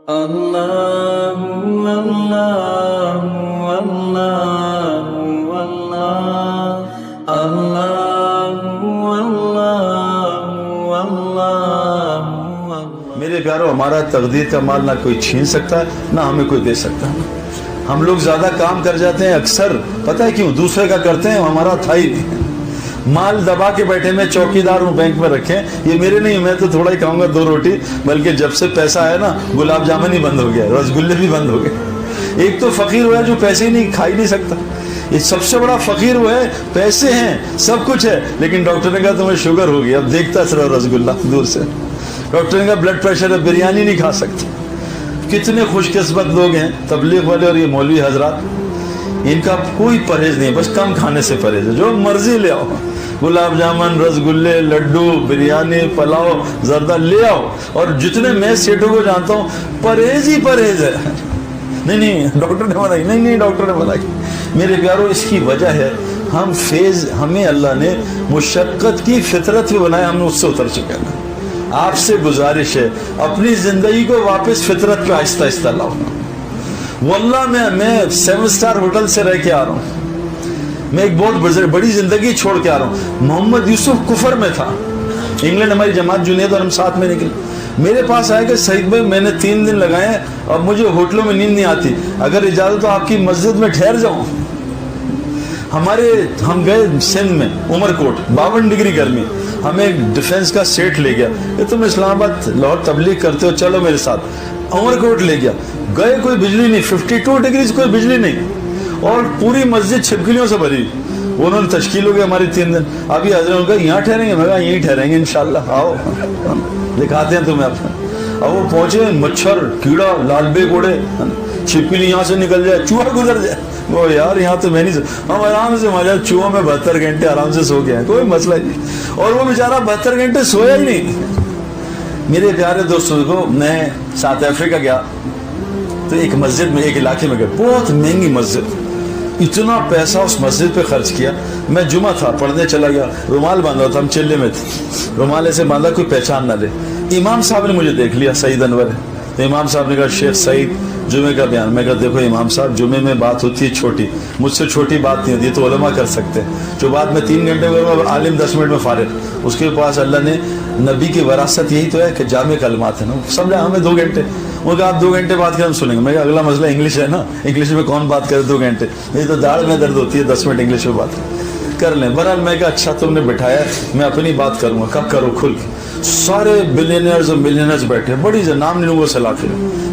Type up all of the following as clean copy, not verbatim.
اللہ اللہ اللہ اللہ اللہ اللہ اللہ۔ میرے پیارو، ہمارا تقدیر کا مال نہ کوئی چھین سکتا ہے نہ ہمیں کوئی دے سکتا ہے۔ ہم لوگ زیادہ کام کر جاتے ہیں اکثر، پتہ ہے کیوں؟ دوسرے کا کرتے ہیں، ہمارا تھا ہی نہیں۔ مال دبا کے بیٹھے، میں چوکیدار ہوں بینک میں رکھیں، یہ میرے نہیں، میں تو تھوڑا ہی کھاؤں گا 2 روٹی، بلکہ جب سے پیسہ آیا نا گلاب جامن ہی بند ہو گیا، رسگلے بھی بند ہو گئے۔ ایک تو فقیر ہوا ہے جو پیسے ہی نہیں کھا ہی نہیں سکتا، یہ سب سے بڑا فقیر ہوا ہے، پیسے ہیں سب کچھ ہے، لیکن ڈاکٹر نے کہا تمہیں شوگر ہوگی، اب دیکھتا صرف رسگلہ دور سے۔ ڈاکٹر نے کہا بلڈ پریشر ہے، بریانی نہیں کھا سکتا۔ کتنے خوش قسمت لوگ ہیں تبلیغ والے اور یہ مولوی حضرات، ان کا کوئی پرہیز نہیں، بس کم کھانے سے پرہیز ہے، جو مرضی لے آؤ، گلاب جامن، رسگلے، لڈو، بریانی، پلاؤ، زردہ لے آؤ، اور جتنے میں سیٹوں کو جانتا ہوں پرہیز ہی پرہیز ہے۔ نہیں ڈاکٹر نے منائی، نہیں ڈاکٹر نے منائی۔ میرے پیارو، اس کی وجہ ہے ہمیں اللہ نے مشقت کی فطرت بھی بنایا، ہم نے اس سے اتر چکے ہیں۔ آپ سے گزارش ہے اپنی زندگی کو واپس فطرت پہ آہستہ آہستہ لاؤ۔ واللہ میں 7 سٹار ہوٹل سے رہ کے آ رہا ہوں، میں ایک بہت بڑی زندگی چھوڑ کے آ رہا ہوں۔ محمد یوسف کفر میں تھا، انگلینڈ ہماری جماعت جنید اور ہم ساتھ میں نکلے، میرے پاس آئے کہ سعید بھائی میں نے 3 دن لگائے ہیں اور مجھے ہوٹلوں میں نیند نہیں آتی، اگر اجازت ہو آپ کی مسجد میں ٹھہر جاؤں۔ ہم گئے سندھ میں عمر کوٹ، 52 ڈگری گرمی، ہمیں ایک ڈیفنس کا سیٹ لے گیا کہ تم اسلام آباد لاہور تبلیغ کرتے ہو، چلو میرے ساتھ۔ عمر کوٹ لے گیا، گئے کوئی بجلی نہیں، 52 ڈگری کوئی بجلی نہیں، اور پوری مسجد چھپکلیوں سے بھری۔ انہوں نے تشکیل ہو گئی ہماری 3 دن، ابھی حضرت نے کہا یہاں ٹھہریں گے، میں کہا یہیں ٹھہریں گے انشاءاللہ، آؤ دکھاتے ہیں تمہیں اپنا۔ اب وہ پہنچے، مچھر کیڑا لال بیگ اڑے، چھپکلی یہاں سے نکل جائے، چوہا گزر جائے، وہ یار یہاں تو میں نہیں ہم آرام سے مزہ، چوہوں میں 72 گھنٹے آرام سے سو گئے ہیں، کوئی مسئلہ ہی نہیں، اور وہ بیچارہ 72 گھنٹے سویا ہی نہیں۔ میرے پیارے دوستوں کو، میں ساؤتھ افریقہ گیا تو ایک مسجد میں، ایک علاقے میں گیا، بہت مہنگی مسجد، اتنا پیسہ اس مسجد پہ خرچ کیا۔ میں جمعہ تھا، پڑھنے چلا گیا، رومال باندھا تھا، ہم چلے میں تھے، رومال ایسے باندھا کوئی پہچان نہ لے۔ امام صاحب نے مجھے دیکھ لیا، سعید انور ہے، تو امام صاحب نے کہا شیخ سعید جمعے کا بیان۔ میں کہا دیکھو امام صاحب، جمعے میں بات ہوتی ہے چھوٹی، مجھ سے چھوٹی بات نہیں ہوتی، یہ تو علماء کر سکتے ہیں، جو بات میں 3 گھنٹے میں کروں، عالم 10 منٹ میں فارغ۔ اس کے پاس اللہ نے نبی کی وراثت یہی تو ہے کہ جامع کلمات ہیں نا، سمجھا ہمیں 2 گھنٹے، وہ کہا آپ 2 گھنٹے بات کریں ہم سنیں گے۔ میں کہا اگلا مسئلہ انگلش ہے نا، انگلش میں کون بات کرے 2 گھنٹے، میری تو داڑھ میں درد ہوتی ہے، 10 منٹ انگلش میں بات کر لیں۔ بہرحال میں کہا اچھا تم نے بٹھایا، میں اپنی بات کروں گا، کب کرو کھل کے۔ سارے بلینئرز اور ملینئرز بیٹھے، بڑی نام نہیں لوں گا سلاخی،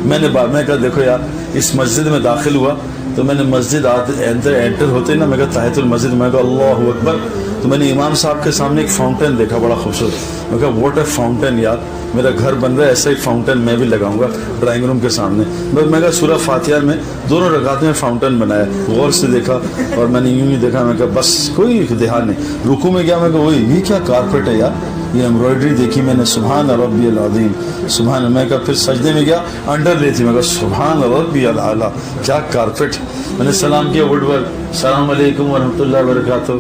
میں کہا دیکھو یار، اس مسجد میں داخل ہوا تو میں نے مسجد انٹر ہوتے نا، میں کہا تحیت المسجد، میں کہا اللہ اکبر، تو میں نے امام صاحب کے سامنے ایک فاؤنٹین دیکھا بڑا خوبصورت، میں کہا واٹ اے فاؤنٹین یار، میرا گھر بن رہا ہے، ایسا ہی فاؤنٹین میں بھی لگاؤں گا ڈرائنگ روم کے سامنے۔ میں کہا سورہ فاتحہ میں 2 رکعت میں فاؤنٹین بنایا، غور سے دیکھا اور میں نے یوں ہی دیکھا، میں کہا بس کوئی دھیان نہیں۔ رکوع میں گیا، میں کہا وہی یہ کیا کارپیٹ ہے یار، یہ ایمبرائڈری دیکھی میں نے، سبحان ربی العظیم سبحان۔ میں کہا پھر سجدے میں گیا، انڈر لیتی، میں کہا سبحان ربی الاعلیٰ، کیا کارپیٹ۔ میں نے سلام کیا وڈ ورک، السلام علیکم ورحمۃ اللہ وبرکاتہ،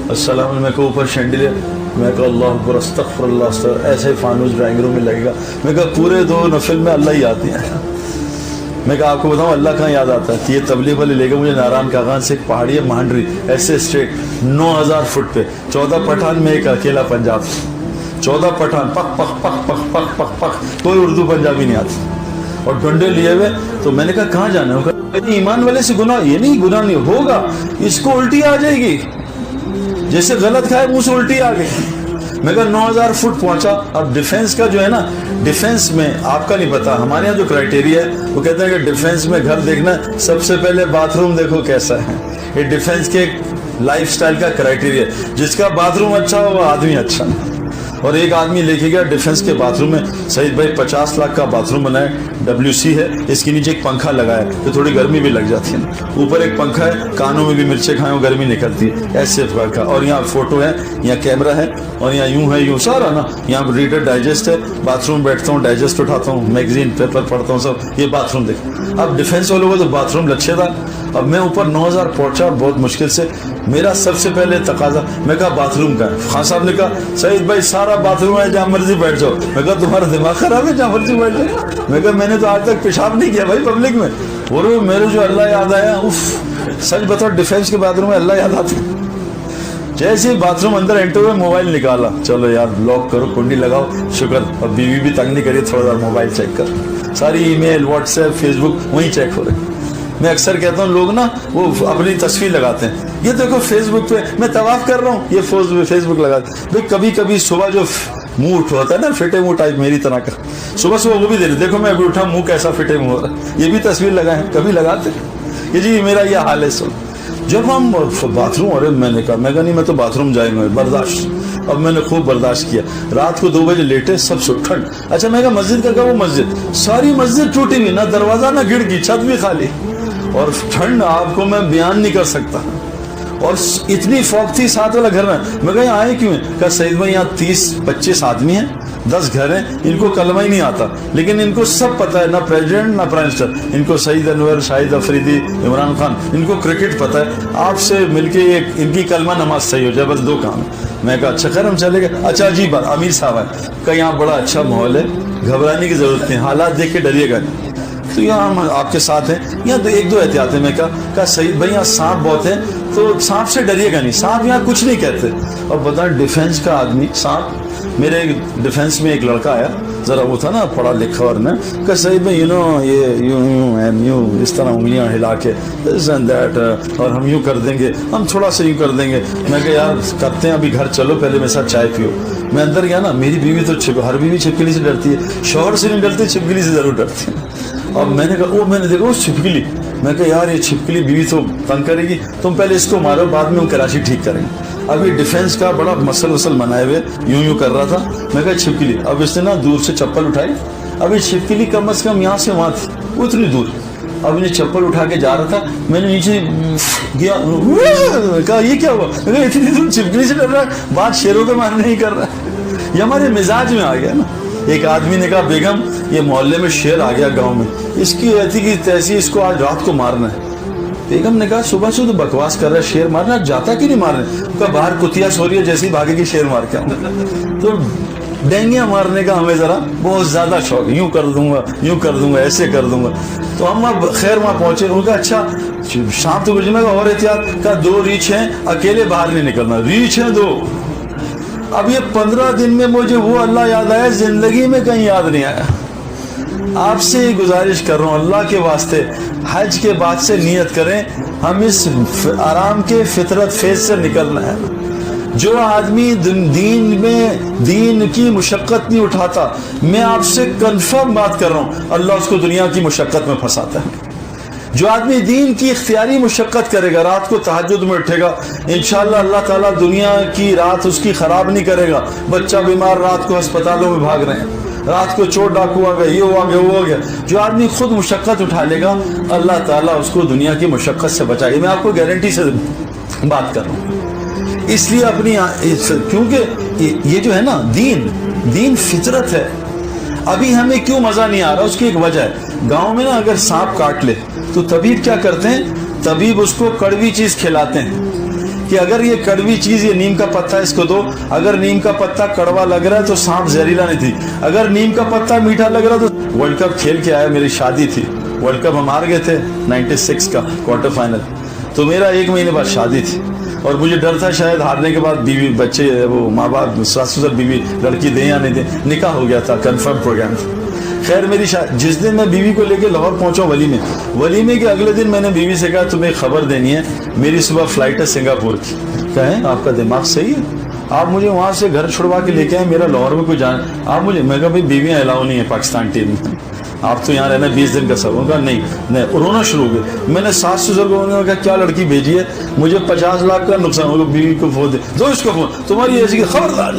السلام علیکم۔ میں کہا اوپر شینڈلیئر، میں کہا اللہ اکبر استغفر اللہ استغفر، ایسے ہی فانوس ڈرائنگ روم میں لگے گا۔ میں کہا پورے 2 نفل میں اللہ ہی آتے ہیں۔ میں کہا آپ کو بتاؤں اللہ کہاں یاد آتا ہے، یہ تبلیغ والے لے گئے مجھے ناران کاغان سے، ایک پہاڑی ہے مہانڈری، ایسے اسٹریٹ 9000 فٹ پہ، 14 پٹھان میں ایک اکیلا پنجاب، 14 پٹھان پک پک پک پک پک پک پک، کوئی اردو پنجابی نہیں آتی، اور ڈنڈے لیے ہوئے۔ تو میں نے کہا کہاں جانا ہے، ایمان والے سے گناہ، یہ نہیں گناہ نہیں ہوگا، اس کو الٹی آ جائے گی، جیسے غلط کھائے منہ سے الٹی آ گئی۔ میں کہا 9000 فٹ پہنچا۔ اب ڈیفنس کا جو ہے نا، ڈیفنس میں آپ کا نہیں پتا، ہمارے یہاں جو کرائٹیریا ہے وہ کہتے ہیں کہ ڈیفنس میں گھر دیکھنا سب سے پہلے باتھ روم دیکھو کیسا ہے، یہ ڈیفنس کے لائف سٹائل کا کرائٹیریا ہے، جس کا باتھ روم اچھا ہو وہ آدمی اچھا۔ اور ایک آدمی لے کے گیا ڈیفنس کے باتھ روم میں، سعید بھائی 50 لاکھ کا باتھ روم بنایا، WC ہے، اس کے نیچے ایک پنکھا لگایا تو تھوڑی گرمی بھی لگ جاتی ہے، اوپر ایک پنکھا ہے، کانوں میں بھی مرچیں کھائیں گرمی نکلتی ہے، ایسے پنکھا، اور یہاں فوٹو ہے، یہاں کیمرہ ہے، اور یہاں یوں ہے یوں سارا نا، یہاں ریڈر ڈائجسٹ ہے، باتھ روم بیٹھتا ہوں ڈائجسٹ اٹھاتا ہوں، میگزین پیپر پڑھتا ہوں، سب یہ باتھ روم دیکھ۔ اب ڈیفنس والوں کو تو باتھ روم اچھے تھا، اب میں اوپر 9000 پہنچا بہت مشکل سے. میرا سب سے پہلے تقاضا, میں کہا باتھ روم کا ہے. خان صاحب نے کہا سعید بھائی سارا باتھ روم ہے, جہاں مرضی بیٹھ جاؤ. میں کہا تمہارا دماغ خراب ہے, جہاں مرضی بیٹھ جاؤ. میں کہا میں نے تو آج تک پیشاب نہیں کیا بھائی پبلک میں. اور میرے جو اللہ یاد آیا, سچ بتاؤ ڈیفینس کے باتھ روم میں اللہ یاد آتی. جیسے ہی باتھ روم اندر انٹر ہوئے موبائل نکالا, چلو یار لاک کرو, کنڈی لگاؤ, شکر. اب بیوی بھی تنگ نہیں کری, تھوڑا سا موبائل چیک کر, ساری ای میل واٹس ایپ فیس بک وہیں چیک ہو رہے. میں اکثر کہتا ہوں لوگ نا وہ اپنی تصویر لگاتے ہیں, یہ دیکھو فیس بک پہ میں طواف کر رہا ہوں, یہ فیس بک لگاتے ہیں. بھائی کبھی کبھی صبح جو منہ ہوتا ہے نا فٹے منہ ٹائپ میری طرح کا, صبح وہ بھی دے رہے, دیکھو میں ابھی اٹھا منہ کیسا فٹے منہ ہو رہا ہے, یہ بھی تصویر لگائے ہیں, کبھی لگاتے کہ جی میرا یہ حال ہے. سن جب ہم باتھ روم, اور میں نے کہا نہیں میں تو باتھ روم جائیں گے برداشت. اب میں نے خوب برداشت کیا. رات کو 2 بجے لیٹے, سب سے ٹھنڈ. اچھا میں کہا مسجد کا کہا, وہ مسجد ساری مسجد ٹوٹی ہوئی, نہ دروازہ نہ کھڑکی, چھت بھی خالی, اور ٹھنڈ آپ کو میں بیان نہیں کر سکتا. اور اتنی فوق تھی, 7 والا گھر میں. میں کہا آئے کیوں ہیں؟ کہا سعید بھائی یہاں 30-25 آدمی ہیں, 10 گھر ہیں, ان کو کلمہ ہی نہیں آتا, لیکن ان کو سب پتا ہے, نہ پریزیڈنٹ نہ پرائم منسٹر. ان کو سعید انور, شاہد افریدی, عمران خان, ان کو کرکٹ پتا ہے. آپ سے مل کے ان کی کلمہ نماز صحیح ہو جائے, بس 2 کام ہے. میں کہا اچھا خیر ہم چلے گئے. اچھا عجیب بات, امیر صاحب ہے کہ یہاں بڑا اچھا ماحول ہے, گھبرانے کی ضرورت نہیں, حالات دیکھ کے ڈریے گا نہیں, تو یہاں ہم آپ کے ساتھ ہیں. یہاں 1-2 احتیاط ہیں. میں کہا سعید بھائی یہاں سانپ بہت ہیں, تو سانپ سے ڈریے گا نہیں, سانپ یہاں کچھ نہیں کہتے. اور بتائیں ڈیفینس کا آدمی سانپ. میرے ڈیفینس میں ایک لڑکا آیا, ذرا وہ تھا نا پڑھا لکھا, اور میں کہ سعید بھائی یہ یوں اس طرح انگلیاں ہلا کے دس اینڈ دیٹ, اور ہم یوں کر دیں گے, ہم تھوڑا سا یوں کر دیں گے. میں کہ یار کرتے ہیں, ابھی گھر چلو, پہلے میرے ساتھ چائے پیو. میں اندر گیا نا, میری بیوی تو ہر بیوی چھپکلی سے ڈرتی ہے, شوہر سے نہیں ڈرتی, چھپکلی سے ضرور ڈرتی ہے. اور میں نے کہا میں نے دیکھا وہ چھپکلی, میں کہا یار یہ چھپکلی بیوی تو تنگ کرے گی, تم پہلے اس کو مارو, بعد میں ہم کراچی ٹھیک کریں گے. اب یہ ڈیفینس کا بڑا مسل بنائے ہوئے یوں کر رہا تھا. میں کہا چھپکلی. اب اس نے نا دور سے چپل اٹھائی, اب یہ چھپکلی کم از کم یہاں سے وہاں تھی, اتنی دور. اب انہیں چپل اٹھا کے جا رہا تھا, میں نے نیچے گیا, کہا یہ کیا ہوا؟ میں کہا اتنی دور چھپکلی سے ڈر رہا ہے, بات شیروں پہ مارنے نہیں کر رہا ہے. یہ ہمارے مزاج میں آ گیا نا. ایک آدمی نے کہا بیگم یہ محلے میں شیر آ گیا گاؤں میں, اس کی ایسی کی تیسی, اس کو آج رات کو مارنا ہے. بیگم نے کہا صبح سے تو بکواس کر رہا ہے, شیر مارنا جاتا کہ نہیں مارنے؟ کہا باہر کتیا سو رہی ہے, جیسے ہی بھاگے گی شیر مار کے آؤں. تو ڈینگیاں مارنے کا ہمیں ذرا بہت زیادہ شوق, یوں کر دوں گا, یوں کر دوں گا, ایسے کر دوں گا. تو ہم اب خیر وہاں پہنچے. انہوں نے کہا اچھا شام تو گزرنے کا اور احتیاط. کہا 2 ریچھ ہیں, اکیلے باہر نہیں نکلنا, ریچھ ہیں 2. اب یہ 15 دن میں مجھے وہ اللہ یاد آیا, زندگی میں کہیں یاد نہیں آیا. آپ سے گزارش کر رہا ہوں اللہ کے واسطے, حج کے بعد سے نیت کریں, ہم اس آرام کے فطرت فیض سے نکلنا ہے. جو آدمی دین کی مشقت نہیں اٹھاتا, میں آپ سے کنفرم بات کر رہا ہوں, اللہ اس کو دنیا کی مشقت میں پھنساتا ہے. جو آدمی دین کی اختیاری مشقت کرے گا, رات کو تہجد میں اٹھے گا, انشاءاللہ اللہ تعالیٰ دنیا کی رات اس کی خراب نہیں کرے گا. بچہ بیمار, رات کو ہسپتالوں میں بھاگ رہے ہیں, رات کو چور ڈاکو آ گئے, یہ ہوا گیا, وہ ہو گیا. جو آدمی خود مشقت اٹھا لے گا, اللہ تعالیٰ اس کو دنیا کی مشقت سے بچائے گا. میں آپ کو گارنٹی سے بات کر رہا ہوں. اس لیے اپنی, کیونکہ یہ جو ہے نا دین فطرت ہے. ابھی ہمیں کیوں مزہ نہیں آ رہا, اس کی ایک وجہ ہے. گاؤں میں نا اگر سانپ کاٹ لے تو طبیب کیا کرتے ہیں, طبیب اس کو کڑوی چیز کھلاتے ہیں کہ اگر یہ کڑوی چیز, یہ نیم کا پتا اس کو دو, اگر نیم کا پتا کڑوا لگ رہا ہے تو سانپ زہریلا نہیں تھی, اگر نیم کا پتا میٹھا لگ رہا تو. ورلڈ کپ کھیل کے آیا, میری شادی تھی, ورلڈ کپ ہم ہار گئے تھے 96 کا کوارٹر فائنل, تو میرا 1 مہینے بعد شادی تھی, اور مجھے ڈر تھا شاید ہارنے کے بعد بیوی بچے, وہ ماں باپ ساس سسر بیوی لڑکی دیں یا نہیں دیں. نکاح ہو گیا تھا, کنفرم پروگرام. خیر میری جس دن میں بیوی کو لے کے لاہور پہنچا ولیمے کے اگلے دن میں نے بیوی سے کہا تمہیں خبر دینی ہے, میری صبح فلائٹ ہے سنگاپور کی. کہیں آپ کا دماغ صحیح ہے, آپ مجھے وہاں سے گھر چھڑوا کے لے کے آئے, میرا لاہور میں کوئی جان, آپ مجھے, میں کہا بھائی بیویاں الاؤ نہیں ہے پاکستان ٹیم میں, آپ تو یہاں رہنا 20 دن کا سب. انہوں نے کہا نہیں, رونا شروع ہو گئے. میں نے ساس سسر کو کہا کیا لڑکی بھیجی ہے, مجھے 50 لاکھ کا نقصان. بیوی کو فون دو اس کو فون, تمہاری ایسی کی خبردار,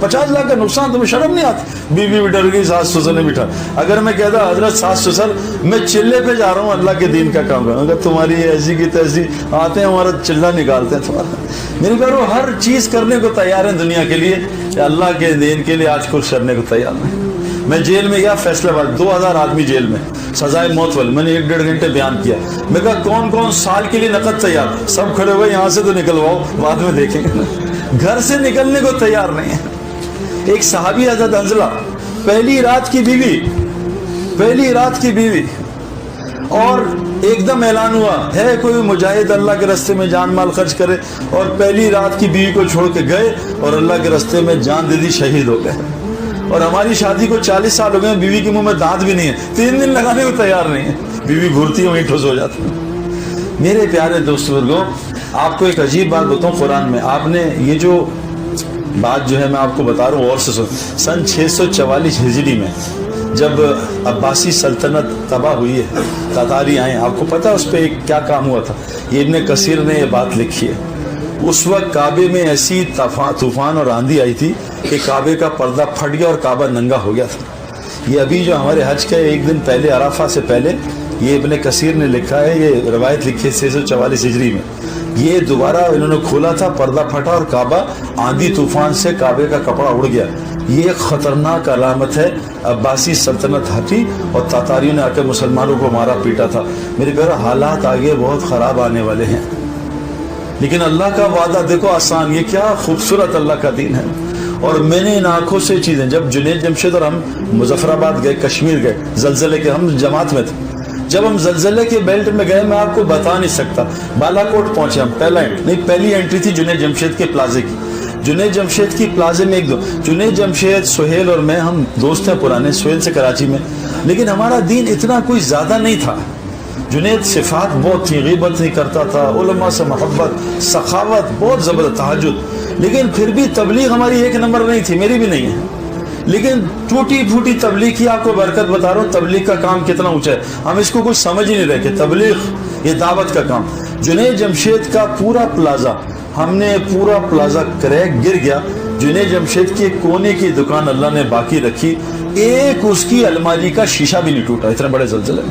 50 لاکھ کا نقصان, تمہیں شرم نہیں آتی؟ بیوی بھی ڈر گئی, ساس سسر نے بٹھا. اگر میں کہتا حضرت ساس سسر میں چلے پہ جا رہا ہوں اللہ کے دین کا کام کروں, اگر تمہاری ایسی کی تیسی آتے ہیں, ہمارا چلہ نکالتے ہیں تمہارا. میرے گھر ہر چیز کرنے کو تیار ہیں دنیا کے لیے, اللہ کے دین کے لیے آج کچھ کرنے کو تیار نہیں. میں جیل میں گیا فیصلہ باد, 2000 آدمی جیل میں, سزائے موت والے. میں نے 1-1.5 گھنٹے بیان کیا. میں کہا کون کون سال کے لیے نقد تیار؟ سب کھڑے ہوئے, یہاں سے تو نکلواؤ, بعد میں دیکھیں گے. گھر سے نکلنے کو تیار نہیں ہے. ایک صحابی حضرت حنظلہ, پہلی رات کی بیوی, اور ایک دم اعلان ہوا ہے کوئی مجاہد اللہ کے راستے میں جان مال خرچ کرے, اور پہلی رات کی بیوی کو چھوڑ کے گئے اور اللہ کے راستے میں جان دے دی, شہید ہو گئے. اور ہماری شادی کو 40 سال ہو گئے, بیوی کے منہ میں دانت بھی نہیں ہے, 3 دن لگانے کو تیار نہیں ہے. بیوی گھورتی ہے, وہیں ٹھوس ہو جاتی ہے. میرے پیارے دوست بزرگوں, آپ کو ایک عجیب بات بتاؤں, قرآن میں آپ نے یہ جو بات جو ہے میں آپ کو بتا رہا ہوں, اور سے سن 644 ہجری میں جب عباسی سلطنت تباہ ہوئی ہے, تاتاری آئے, آپ کو پتا اس پہ ایک کیا کام ہوا تھا؟ یہ ابن کثیر نے یہ بات لکھی ہے. اس وقت کعبے میں ایسی طوفان اور آندھی آئی تھی کہ کعبے کا پردہ پھٹ گیا اور کعبہ ننگا ہو گیا تھا. یہ ابھی جو ہمارے حج کا ایک دن پہلے, عرفہ سے پہلے, یہ ابن کثیر نے لکھا ہے, یہ روایت لکھی ہے 644 ہجری میں. یہ دوبارہ انہوں نے کھولا تھا, پردہ پھٹا اور کعبہ آندھی طوفان سے کعبے کا کپڑا اڑ گیا. یہ ایک خطرناک علامت ہے. عباسی سلطنت ہٹی اور تاتاریوں نے آ کے مسلمانوں کو مارا پیٹا تھا. میرے پیارے, حالات آگے بہت خراب آنے والے ہیں, لیکن اللہ کا وعدہ دیکھو آسان. یہ کیا خوبصورت اللہ کا دین ہے. اور میں نے ان آنکھوں سے چیزیں, جب جنید جمشید اور ہم مظفر آباد گئے, کشمیر گئے, زلزلے کے, ہم جماعت میں تھے, جب ہم زلزلے کے بیلٹ میں گئے, میں آپ کو بتا نہیں سکتا. بالا کوٹ پہنچے ہم, پہلی انٹری تھی جنید جمشید کے پلازے کی. جنید جمشید کی پلازے میں جنید جمشید, سہیل اور میں, ہم دوست ہیں پرانے, سہیل سے کراچی میں, لیکن ہمارا دین اتنا کوئی زیادہ نہیں تھا. جنید صفات بہت تھی, غیبت نہیں کرتا تھا, علماء سے محبت, سخاوت, بہت زبردست, تہجد, لیکن پھر بھی تبلیغ ہماری 1 نمبر نہیں تھی, میری بھی نہیں ہے. لیکن ٹوٹی پھوٹی تبلیغ کی آپ کو برکت بتا رہا ہوں. تبلیغ کا کام کتنا اونچا ہے, ہم اس کو کچھ سمجھ ہی نہیں رہے کہ تبلیغ یہ دعوت کا کام. جنید جمشید کا پورا پلازا, ہم نے پورا پلازا کریک گر گیا. جنید جمشید کی ایک کونے کی دکان اللہ نے باقی رکھی, ایک اس کی الماری کا شیشہ بھی نہیں ٹوٹا, اتنے بڑے زلزلے.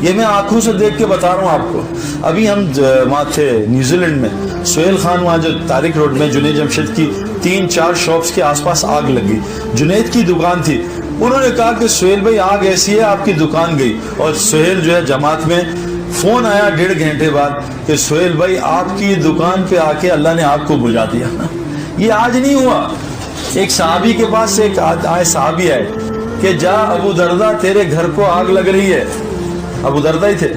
یہ میں آنکھوں سے دیکھ کے بتا رہا ہوں آپ کو. ابھی ہم وہاں تھے نیوزی لینڈ میں, سہیل خان, وہاں جو طارق روڈ میں جنید جمشید کی 3-4 شاپس کے آس پاس آگ لگی. جنید کی دکان تھی, انہوں نے کہا کہ سہیل بھائی آگ ایسی ہے, آپ کی دکان گئی. اور سہیل جو ہے جماعت میں, فون آیا 1.5 گھنٹے بعد کہ سہیل بھائی آپ کی دکان پہ آ کے اللہ نے آگ کو بجھا دیا. یہ آج نہیں ہوا. ایک صحابی کے پاس ایک صحابی آئے کہ جا ابو دردہ تیرے گھر کو آگ لگ رہی ہے. ابو دردہ ہی تھے,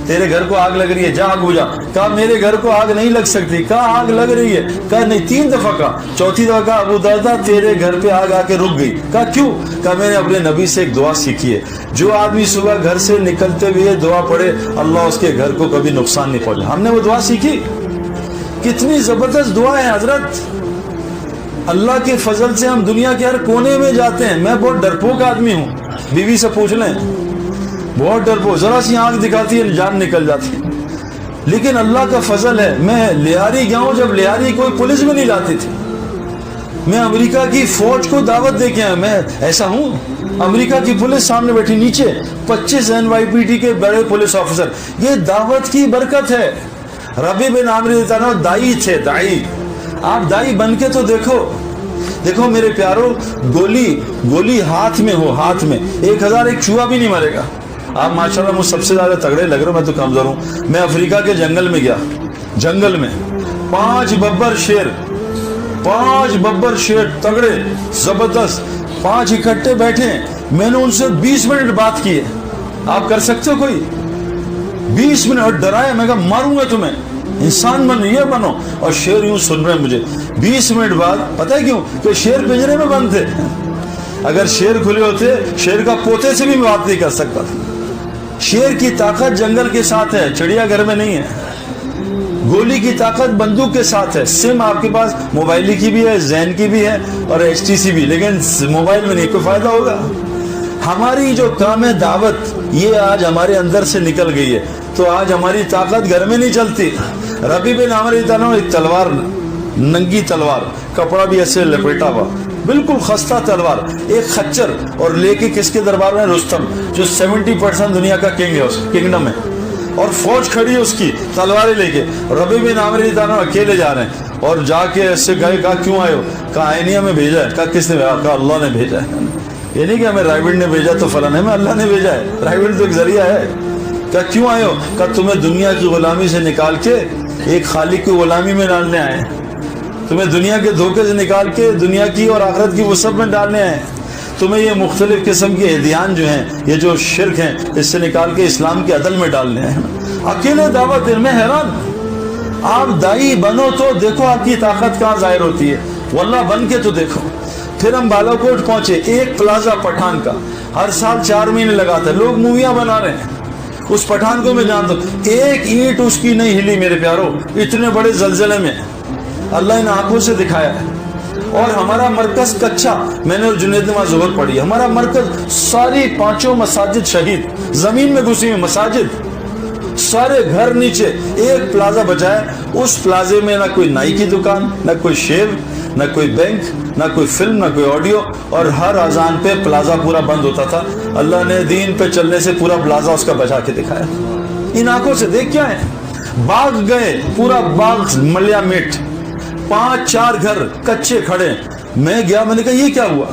تیرے گھر کو آگ لگ رہی ہے, جا آگ بجھا. کہا میرے گھر کو آگ نہیں لگ سکتی. کہا آگ لگ رہی ہے. کہا نہیں, 3 دفعہ کہا. چوتھی دفعہ کہا ابو دردہ تیرے گھر پہ آگ آ کے رک گئی. کہا کیوں؟ کہا میں نے اپنے نبی سے ایک دعا سیکھی ہے, جو آدمی صبح گھر سے نکلتے ہوئے دعا پڑھے اللہ اس کے گھر کو کبھی نقصان نہیں پہنچے. ہم نے وہ دعا سیکھی. کتنی زبردست دعا ہے حضرت. اللہ کے فضل سے ہم دنیا کے ہر کونے میں جاتے ہیں. میں بہت ڈرپوک آدمی ہوں, بیوی سے پوچھ لیں, بہت ڈرپوک, ذرا سی آنکھ دکھاتی ہے جان نکل جاتی ہے. لیکن اللہ کا فضل ہے, میں لیاری گیا ہوں جب لیاری کوئی پولیس بھی نہیں لاتی تھی. میں امریکہ کی فوج کو دعوت دے کے آیا. میں ایسا ہوں, امریکہ کی پولیس سامنے بیٹھی, نیچے 25 NYPD کے بڑے پولیس آفیسر. یہ دعوت کی برکت ہے. ربی بن عامر دائی تھے, دائی. آپ دائی بن کے تو دیکھو میرے پیارو, گولی ہاتھ میں ہو, ہاتھ میں 1000 ایک چوہا بھی نہیں مرے گا. آپ ماشاءاللہ مجھ سب سے زیادہ تگڑے لگ رہے ہو, میں تو کمزور ہوں. میں افریقہ کے جنگل میں گیا, جنگل میں 5 ببر شیر تگڑے زبردست, 5 اکٹھے بیٹھے. میں نے ان سے 20 منٹ بات کی ہے. آپ کر سکتے ہو کوئی 20 منٹ؟ اور ڈرایا, میں کہا ماروں گا تمہیں, انسان بنو, یہ بنو. اور شیر یوں سن رہے ہیں مجھے. 20 منٹ بعد پتہ ہے کیوں؟ کہ شیر پنجرے میں بند تھے. اگر شیر کھلے ہوتے, شیر کا پوتے سے بھی بات نہیں کر سکتا. شیر کی طاقت جنگل کے ساتھ ہے, چڑیا گھر میں نہیں ہے. گولی کی طاقت بندوق کے ساتھ ہے. سم آپ کے پاس موبائل کی بھی ہے, زین کی بھی ہے اور HTC بھی, لیکن موبائل میں نہیں. کوئی فائدہ ہوگا؟ ہماری جو کام ہے دعوت, یہ آج ہمارے اندر سے نکل گئی ہے, تو آج ہماری طاقت گھر میں نہیں چلتی. ربی بن عامر ایک تلوار, ننگی تلوار, کپڑا بھی ایسے لپیٹا ہوا, بالکل خستہ تلوار, ایک خچر, اور لے کے کس کے دربار میں؟ رستم, جو 70% دنیا کا کنگ ہے, اس کنگڈم ہے, اور فوج کھڑی ہے اس کی, تلواریں لے کے. ربی بن عامر اکیلے جا رہے ہیں, اور جا کے ایسے گئے. کہا کیوں آئے ہو؟ کہا آئینیا میں بھیجا ہے. کہا کس نے بھیجا؟ کہا اللہ نے بھیجا ہے. یہ نہیں کہ ہمیں رائبڈ نے بھیجا تو فلاں، ہمیں اللہ نے بھیجا ہے، رائبڈ تو ایک ذریعہ ہے. کہا کیوں آئے ہو؟ کہا تمہیں دنیا کی غلامی سے نکال کے ایک خالق کی غلامی میں ڈالنے آئے، تمہیں دنیا کے دھوکے سے نکال کے دنیا کی اور آخرت کی وسعت میں ڈالنے آئے، تمہیں یہ مختلف قسم کے ادیان جو ہیں، یہ جو شرک ہیں، اس سے نکال کے اسلام کے عدل میں ڈالنے ہیں. اکیلے دعوت دے، میں حیران. آپ دائی بنو تو دیکھو آپ کی طاقت کہاں ظاہر ہوتی ہے، واللہ بن کے تو دیکھو. پھر ہم بالاکوٹ پہنچے، ایک پلازا پٹھان کا ہر سال 4 مہینے لگاتا ہے، لوگ موویاں بنا رہے ہیں. اس پٹھان کو میں جانتا ہوں، ایک اینٹ اس کی نہیں ہلی میرے پیارو، اتنے بڑے زلزلے میں اللہ ان آنکھوں سے دکھایا ہے. اور ہمارا مرکز کچا، میں نے جنید نماز ظہر پڑھی، ہمارا مرکز ساری 5 مساجد شہید، زمین میں گھسی ہوئی مساجد، سارے گھر نیچے، ایک پلازا بچا ہے. اس پلازے میں نہ کوئی نائی کی دکان، نہ کوئی شیو، نہ کوئی بینک، نہ کوئی فلم، نہ کوئی آڈیو، اور ہر اذان پہ پلازا پورا بند ہوتا تھا. اللہ نے دین پہ چلنے سے پورا پلازا اس کا بچا کے دکھایا. ان آنکھوں سے دیکھ کیا ہے. باغ گئے، پورا باغ ملیا میٹ، 5-4 گھر کچے کھڑے. میں گیا، میں نے کہا یہ کیا ہوا؟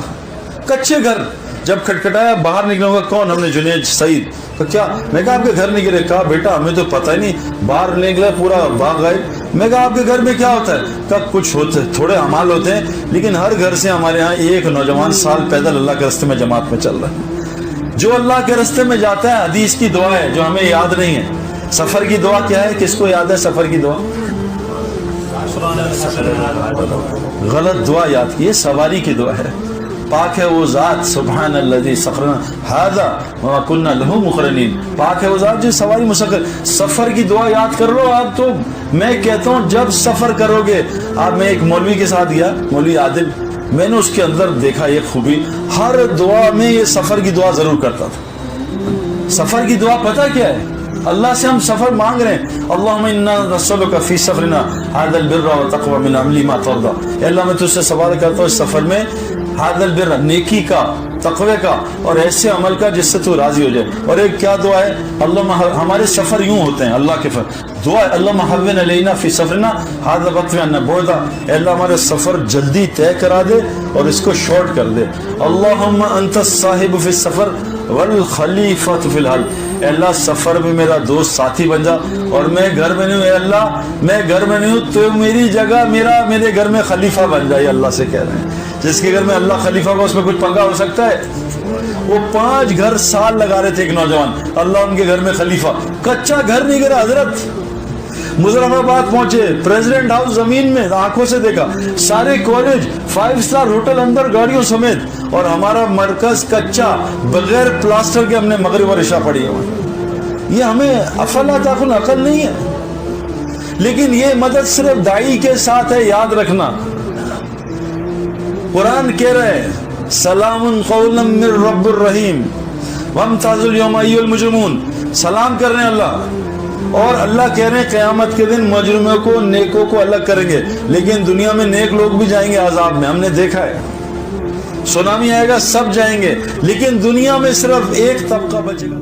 کچے گھر. جب کھٹکھٹایا، باہر نکلوں گا، کون؟ ہم نے جنید سعید. کیا؟ میں کہا آپ کے گھر نہیں گرے؟ کہا بیٹا ہمیں تو پتہ ہی نہیں، باہر نکلا پورا باغ گئے. میں کہا آپ کے گھر میں کیا ہوتا ہے؟ کہا کچھ ہوتے، تھوڑے اعمال ہوتے ہیں، لیکن ہر گھر سے ہمارے ہاں ایک نوجوان سال پیدل اللہ کے راستے میں جماعت میں چل رہا ہے. جو اللہ کے راستے میں جاتا ہے، حدیث کی دعا ہے جو ہمیں یاد نہیں ہے. سفر کی دعا کیا ہے؟ کس کو یاد ہے سفر کی دعا؟ غلط دعا یاد کی، سواری کی دعا ہے. پاک ہے وہ ذات، سبحان الذی سخرنا ھذا وما كنا له مقرنین. پاک ہے وہ ذات جو سواری مسخر. سفر کی دعا یاد کر لو آپ. تو میں کہتا ہوں جب سفر کرو گے آپ، میں ایک مولوی کے ساتھ گیا، مولوی عادل، میں نے اس کے اندر دیکھا ایک خوبی، ہر دعا میں یہ سفر کی دعا ضرور کرتا تھا. سفر کی دعا پتہ کیا ہے؟ اللہ سے ہم سفر مانگ رہے ہیں، اللہم انا نسألک فی سفرنا ھذا البر والتقوی من عمل ما ترضى. اے اللہ میں تجھ سے سوال کرتا ہوں اس سفر میں ھذا البر، نیکی کا، تقوی کا، اور ایسے عمل کا جس سے تو راضی ہو جائے. اور ایک کیا دعا ہے؟ اللہ، ہمارے سفر یوں ہوتے ہیں اللہ کے دعا ہے، اللہ محون علینا فی سفرنا ھذا وقفا عنا بعدا. اے اللہ ہمارے سفر جلدی طے کرا دے اور اس کو شارٹ کر دے. اللہم انت الصاحب فی السفر والخلیفۃ فی الحل. اے اللہ سفر میں میرا دوست ساتھی بن جا، اور میں گھر میں نہیں ہوں. اے اللہ میں گھر میں نہیں ہوں، تو میری جگہ میرے گھر میں خلیفہ بن جائے. اللہ سے کہہ رہے ہیں جس کے گھر میں اللہ خلیفہ کو، اس میں کچھ پنگا ہو سکتا ہے؟ وہ 5 گھر سال لگا رہے تھے ایک نوجوان، اللہ ان کے گھر میں خلیفہ. کچا گھر نہیں گرا حضرت. مظفر آباد پہنچے، پریزیڈنٹ ہاؤس زمین میں، آنکھوں سے دیکھا، سارے کالج، 5 اسٹار ہوٹل اندر گاڑیوں سمیت، اور ہمارا مرکز کچا بغیر پلاسٹر کے. ہم نے مغرب اور عشاء پڑھی ہے. یہ ہمیں افلا تعقل عقل نہیں ہے. لیکن یہ مدد صرف دائی کے ساتھ ہے، یاد رکھنا. قرآن کہہ رہے ہیں سلام قولا من رب الرحیم وامتاز اليوم ایھا المجرمون. سلام کر رہے ہیں اللہ، اور اللہ کہہ رہے ہیں قیامت کے دن مجرموں کو نیکوں کو الگ کریں گے. لیکن دنیا میں نیک لوگ بھی جائیں گے عذاب میں، ہم نے دیکھا ہے. سونامی آئے گا سب جائیں گے، لیکن دنیا میں صرف ایک طبقہ بچے گا.